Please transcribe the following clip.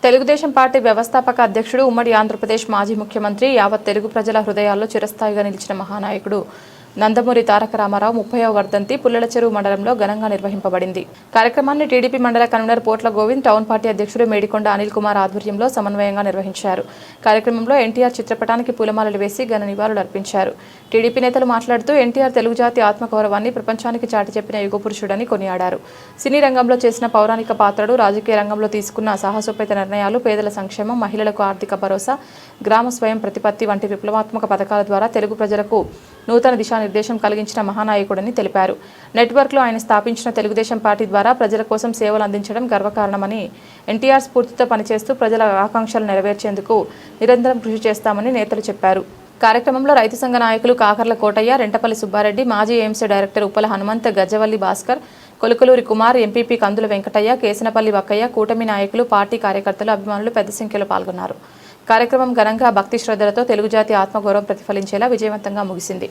Telugu Desam party వ్యవస్థాపక అధ్యక్షుడు, ఉమ్మడి ఆంధ్రప్రదేశ్ మాజీ ముఖ్యమంత్రి, యావత్ తెలుగు ప్రజల హృదయాల్లో చిరస్థాయిగా నిలిచిన మహానాయకుడు నందమూరి తారక రామారావు 30వ వర్ధంతి పుల్లలచెరువు మండలంలో ఘనంగా నిర్వహింపబడింది. కార్యక్రమాన్ని టీడీపీ మండల కన్వీనర్ పోట్ల గోవింద్, టౌన్ పార్టీ అధ్యక్షుడు మేడికొండ అనిల్ కుమార్ ఆధ్వర్యంలో సమన్వయంగా నిర్వహించారు. కార్యక్రమంలో ఎన్టీఆర్ చిత్రపటానికి పూలమాలలు వేసి ఘన నివాళులు అర్పించారు. టీడీపీ నేతలు మాట్లాడుతూ ఎన్టీఆర్ తెలుగు జాతి ఆత్మగౌరవాన్ని ప్రపంచానికి చాటి చెప్పిన యుగ పురుషుడని కొనియాడారు. సినీ రంగంలో చేసిన పౌరాణిక పాత్రలు, రాజకీయ రంగంలో తీసుకున్న సాహసోపేత నిర్ణయాలు, పేదల సంక్షేమం, మహిళలకు ఆర్థిక భరోసా, గ్రామ స్వయం ప్రతిపత్తి వంటి విప్లవాత్మక పథకాల ద్వారా తెలుగు ప్రజలకు నూతన దిశానిర్దేశం కలిగించిన మహానాయకుడని తెలిపారు. నెట్వర్క్లో ఆయన స్థాపించిన తెలుగుదేశం పార్టీ ద్వారా ప్రజల కోసం సేవలు అందించడం గర్వకారణమని, ఎన్టీఆర్ స్ఫూర్తితో పనిచేస్తూ ప్రజల ఆకాంక్షలు నెరవేర్చేందుకు నిరంతరం కృషి చేస్తామని నేతలు చెప్పారు. కార్యక్రమంలో రైతు సంఘ నాయకులు కాకర్ల కోటయ్య, రెంటపల్లి సుబ్బారెడ్డి, మాజీ AIIMS director Uppala Hanumanth, Gajjavalli Bhaskar, Kolukaluri Kumar, MPP Kandula Venkataiah, Kesanapalli Vakkaiah, కూటమి నాయకులు, పార్టీ కార్యకర్తలు, అభిమానులు పెద్ద సంఖ్యలో పాల్గొన్నారు. కార్యక్రమం ఘనంగా భక్తి శ్రద్ధలతో తెలుగు జాతి ఆత్మగౌరవం ప్రతిఫలించేలా విజయవంతంగా ముగిసింది.